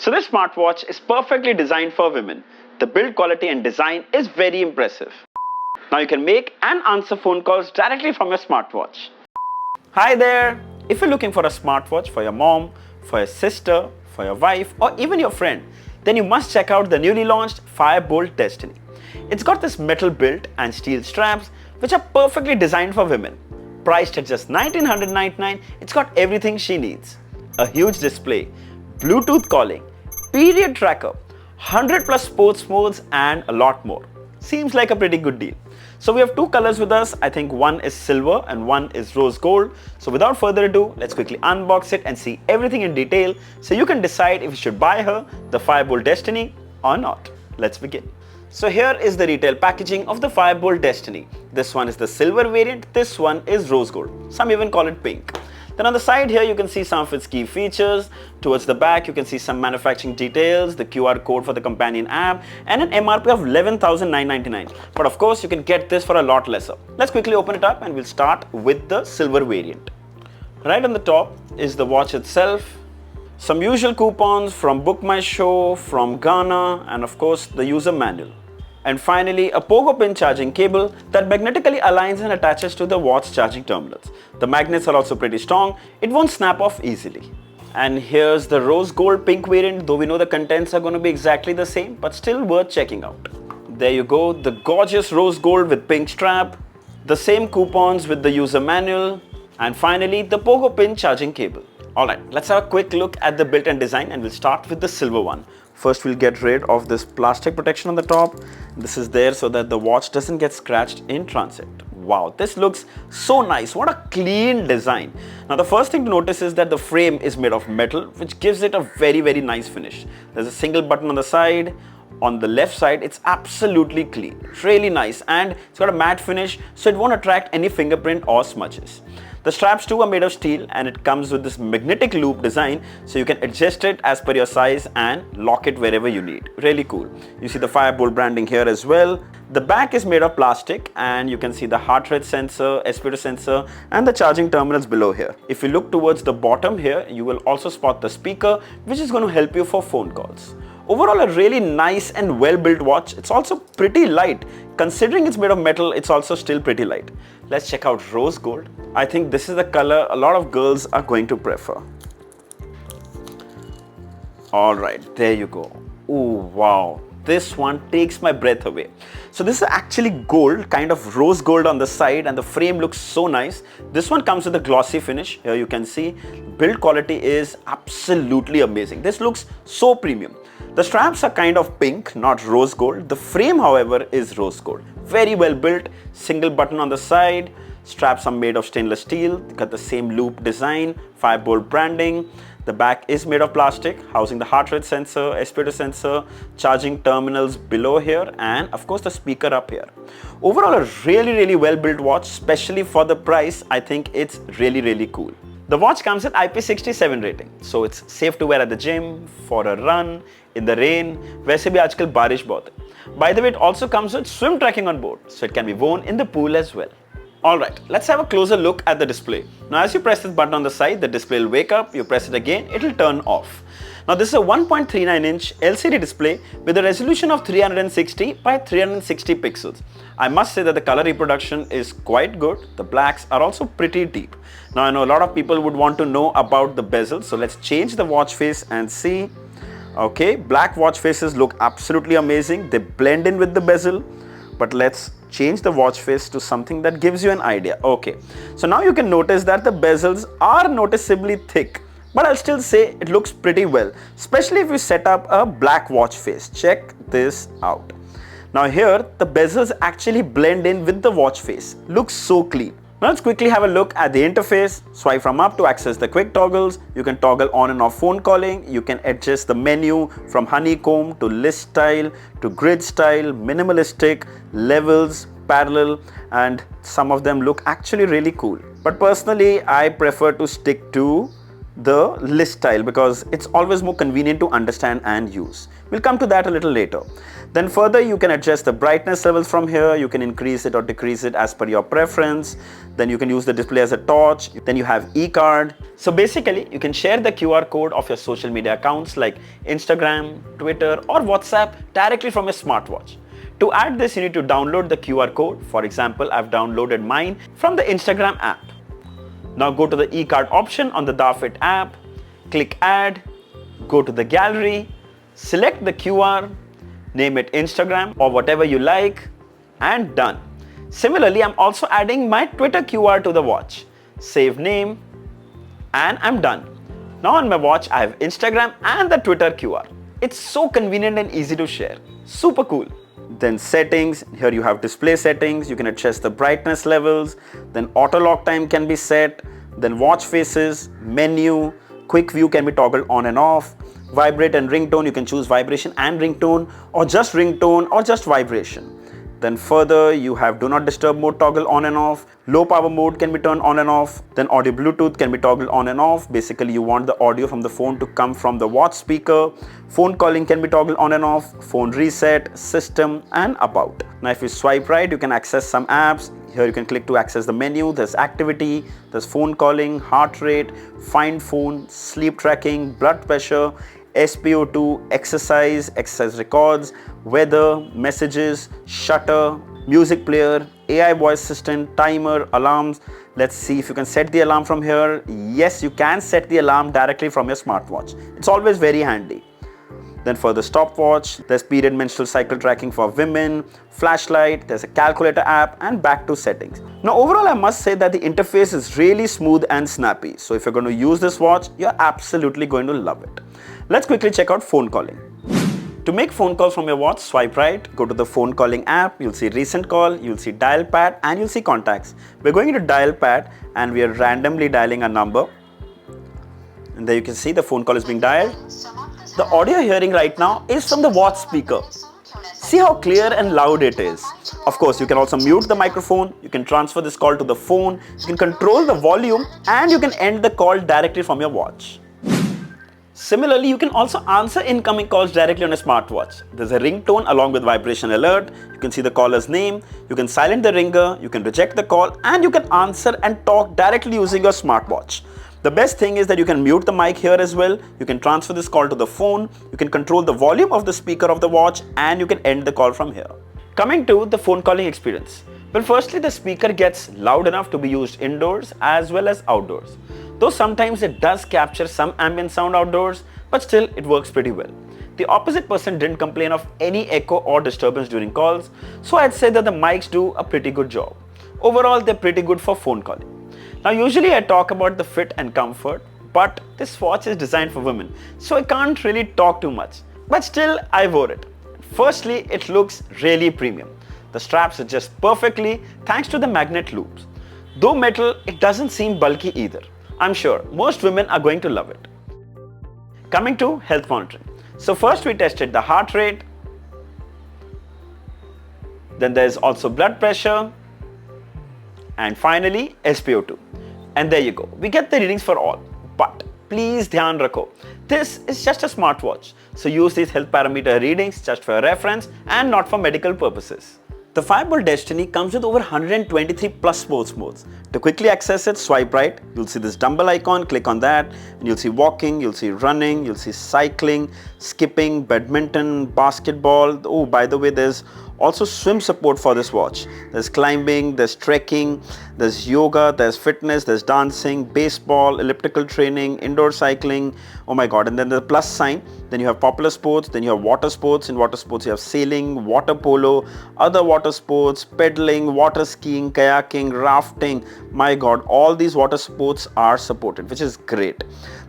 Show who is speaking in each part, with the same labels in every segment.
Speaker 1: So this smartwatch is perfectly designed for women. The build quality and design is very impressive. Now you can make and answer phone calls directly from your smartwatch. Hi there! If you're looking for a smartwatch for your mom, for your sister, for your wife, or even your friend, then you must check out the newly launched Firebolt Destiny. It's got this metal build and steel straps which are perfectly designed for women. Priced at just $1,999, it's got everything she needs. A huge display, Bluetooth calling, period tracker, 100 plus sports modes and a lot more. Seems like a pretty good deal. So we have two colors with us. I think one is silver and one is rose gold. So without further ado, let's quickly unbox it and see everything in detail so you can decide if you should buy her the Firebolt Destiny or not. Let's begin. So here is the retail packaging of the Firebolt Destiny. This one is the silver variant, this one is rose gold. Some even call it pink. Then on the side here you can see some of its key features. Towards the back you can see some manufacturing details, the QR code for the companion app and an MRP of $11,999. But of course you can get this for a lot lesser. Let's quickly open it up and we'll start with the silver variant. Right on the top is the watch itself. Some usual coupons from Book My Show, from Gaana and of course the user manual. And finally, a pogo pin charging cable that magnetically aligns and attaches to the watch charging terminals. The magnets are also pretty strong, it won't snap off easily. And here's the rose gold pink variant, though we know the contents are going to be exactly the same, but still worth checking out. There you go, the gorgeous rose gold with pink strap, the same coupons with the user manual, and finally the pogo pin charging cable. Alright, let's have a quick look at the built and design and we'll start with the silver one. First we'll get rid of this plastic protection on the top. This is there so that the watch doesn't get scratched in transit. Wow, this looks so nice. What a clean design. Now the first thing to notice is that the frame is made of metal, which gives it a very nice finish. There's a single button on the side. On the left side, it's absolutely clean, really nice, and it's got a matte finish so it won't attract any fingerprint or smudges. The straps too are made of steel and it comes with this magnetic loop design so you can adjust it as per your size and lock it wherever you need. Really cool. You see the Firebolt branding here as well. The back is made of plastic and you can see the heart rate sensor, speedo sensor and the charging terminals below here. If you look towards the bottom here, you will also spot the speaker which is going to help you for phone calls. Overall, a really nice and well-built watch. It's also pretty light. Considering it's made of metal, it's also still pretty light. Let's check out rose gold. I think this is the color a lot of girls are going to prefer. Alright, there you go. Oh wow, this one takes my breath away. So this is actually gold, kind of rose gold on the side and the frame looks so nice. This one comes with a glossy finish. Here you can see build quality is absolutely amazing. This looks so premium. The straps are kind of pink, not rose gold. The frame, however, is rose gold. Very well built, single button on the side. Straps are made of stainless steel. They got the same loop design, Firebolt branding. The back is made of plastic, housing the heart rate sensor, speedo sensor, charging terminals below here, and of course the speaker up here. Overall, a really well built watch, especially for the price. I think it's really cool. The watch comes with IP67 rating, so it's safe to wear at the gym, for a run, in the rain, वैसे भी आजकल बारिश बहुत है. By the way, it also comes with swim tracking on board, so it can be worn in the pool as well. Alright, let's have a closer look at the display. Now as you press this button on the side, the display will wake up, you press it again, it will turn off. Now this is a 1.39-inch LCD display with a resolution of 360 by 360 pixels. I must say that the color reproduction is quite good. The blacks are also pretty deep. Now I know a lot of people would want to know about the bezel, so let's change the watch face and see. Okay, black watch faces look absolutely amazing. They blend in with the bezel. But let's change the watch face to something that gives you an idea. Okay, so now you can notice that the bezels are noticeably thick, but I'll still say it looks pretty well, especially if you set up a black watch face. Check this out. Now here, the bezels actually blend in with the watch face. Looks so clean. Now let's quickly have a look at the interface. Swipe from up to access the quick toggles. You can toggle on and off phone calling. You can adjust the menu from honeycomb to list style to grid style, minimalistic, levels, parallel, and some of them look actually really cool. But personally, I prefer to stick to the list style because it's always more convenient to understand and use. We'll come to that a little later. Then further, you can adjust the brightness levels from here. You can increase it or decrease it as per your preference. Then you can use the display as a torch. Then you have e-card. So basically, you can share the QR code of your social media accounts like Instagram, Twitter or WhatsApp directly from your smartwatch. To add this, you need to download the QR code. For example, I've downloaded mine from the Instagram app. Now go to the e-card option on the Dafit app, click add, go to the gallery, select the QR, name it Instagram or whatever you like, and done. Similarly, I'm also adding my Twitter QR to the watch. Save name, and I'm done. Now on my watch, I have Instagram and the Twitter QR. It's so convenient and easy to share. Super cool. Then settings, here you have display settings. You can adjust the brightness levels. Then auto lock time can be set. Then watch faces, menu, quick view can be toggled on and off. Vibrate and ringtone, you can choose vibration and ringtone or just vibration. Then further, you have do not disturb mode toggle on and off. Low power mode can be turned on and off. Then audio Bluetooth can be toggled on and off. Basically, you want the audio from the phone to come from the watch speaker. Phone calling can be toggled on and off. Phone reset, system and about. Now if you swipe right, you can access some apps. Here you can click to access the menu. There's activity, there's phone calling, heart rate, find phone, sleep tracking, blood pressure, SpO2, exercise records, weather, messages, shutter, music player, AI voice assistant, timer, alarms. Let's see if you can set the alarm from here. Yes, you can set the alarm directly from your smartwatch. It's always very handy. Then for the stopwatch, there's period menstrual cycle tracking for women, flashlight, there's a calculator app and back to settings. Now overall, I must say that the interface is really smooth and snappy. So if you're going to use this watch, you're absolutely going to love it. Let's quickly check out phone calling. To make phone calls from your watch, swipe right, go to the phone calling app, you'll see recent call, you'll see dial pad and you'll see contacts. We're going into dial pad and we are randomly dialing a number. And there you can see the phone call is being dialed. The audio you're hearing right now is from the watch speaker. See how clear and loud it is. Of course, you can also mute the microphone, you can transfer this call to the phone, you can control the volume and you can end the call directly from your watch. Similarly, you can answer answer incoming calls directly on a smartwatch. There's a ringtone along with vibration alert. You can see the caller's name. You can silent the ringer. You can reject the call and you can answer and talk directly using your smartwatch. The best thing is that you can mute the mic here as well. You can transfer this call to the phone. You can control the volume of the speaker of the watch and you can end the call from here. Coming to the phone calling experience. Well, firstly, the speaker gets loud enough to be used indoors as well as outdoors. Though sometimes it does capture some ambient sound outdoors, but still it works pretty well. The opposite person didn't complain of any echo or disturbance during calls, so I'd say that the mics do a pretty good job. Overall, they're pretty good for phone calling. Now, usually I talk about the fit and comfort, but this watch is designed for women, so I can't really talk too much. But still, I wore it. Firstly, it looks really premium. The straps adjust perfectly thanks to the magnet loops. Though metal, it doesn't seem bulky either. I'm sure most women are going to love it. Coming to health monitoring. So first we tested the heart rate. Then there's also blood pressure. And finally SpO2. And there you go. We get the readings for all. But please dhyan rakho. This is just a smartwatch. So use these health parameter readings just for reference and not for medical purposes. The Firebolt Destiny comes with over 123 plus sports modes. To quickly access it, swipe right, you'll see this dumbbell icon, click on that and you'll see walking, you'll see running, you'll see cycling, skipping, badminton, basketball. Oh, by the way, there's also swim support for this watch. There's climbing, there's trekking, there's yoga, there's fitness, there's dancing, baseball, elliptical training, indoor cycling. Oh my god, and then the plus sign. Then you have popular sports, then you have water sports. In water sports you have sailing, water polo, other water sports, pedaling, water skiing, kayaking, rafting. My god, all these water sports are supported, which is great.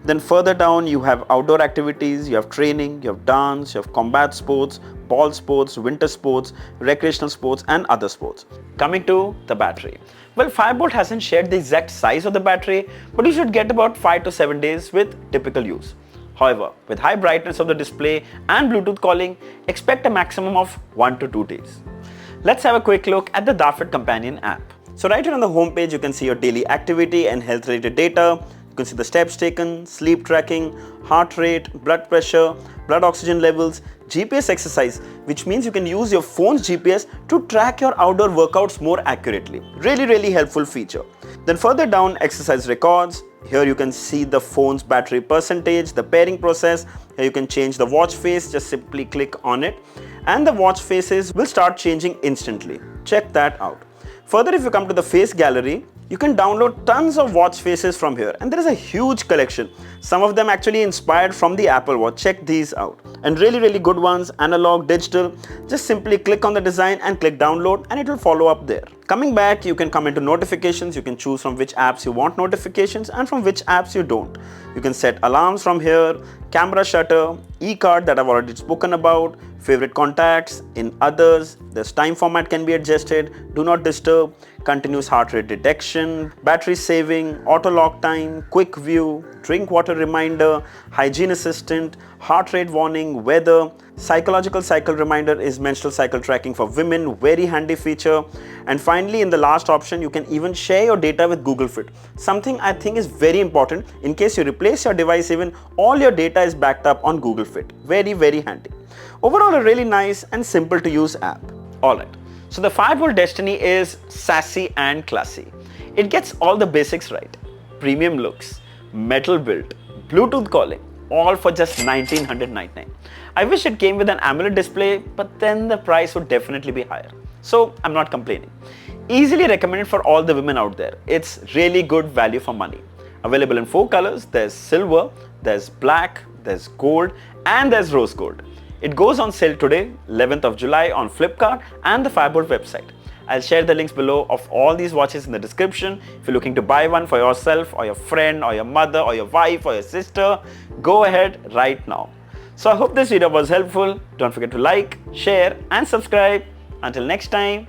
Speaker 1: Then further down you have outdoor activities, you have training, you have dance, you have combat sports, ball sports, winter sports, recreational sports and other sports. Coming to the battery. Well, Firebolt hasn't shared the exact size of the battery, but you should get about 5 to 7 days with typical use. However, with high brightness of the display and Bluetooth calling, expect a maximum of 1 to 2 days. Let's have a quick look at the Dafit Companion app. So right here on the home page, you can see your daily activity and health related data. You can see the steps taken, sleep tracking, heart rate, blood pressure, blood oxygen levels, GPS exercise, which means you can use your phone's GPS to track your outdoor workouts more accurately. Really helpful feature. Then further down, exercise records. Here you can see the phone's battery percentage, the pairing process. Here you can change the watch face, just simply click on it. And the watch faces will start changing instantly. Check that out. Further, if you come to the face gallery, you can download tons of watch faces from here, and there is a huge collection. Some of them actually inspired from the Apple Watch. Check these out. And really good ones, analog, digital. Just simply click on the design and click download and it will follow up there. Coming back, you can come into notifications. You can choose from which apps you want notifications and from which apps you don't. You can set alarms from here, camera shutter, e-card that I've already spoken about, favorite contacts, in others, this time format can be adjusted, do not disturb, continuous heart rate detection, battery saving, auto lock time, quick view, drink water reminder, hygiene assistant, heart rate warning, weather, psychological cycle reminder is menstrual cycle tracking for women, very handy feature. And finally, in the last option, you can even share your data with Google Fit. Something I think is very important. In case you replace your device, even all your data is backed up on Google Fit. Very handy. Overall, a really nice and simple to use app. Alright, so the Firebolt Destiny is sassy and classy. It gets all the basics right. Premium looks, metal build, Bluetooth calling, all for just $1,999. I wish it came with an AMOLED display, but then the price would definitely be higher. So I'm not complaining. Easily recommended for all the women out there. It's really good value for money. Available in 4 colors. There's silver, there's black, there's gold, and there's rose gold. It goes on sale today, 11th of July on Flipkart and the Firebolt website. I'll share the links below of all these watches in the description. If you're looking to buy one for yourself or your friend or your mother or your wife or your sister, go ahead right now. So I hope this video was helpful. Don't forget to like, share and subscribe. Until next time,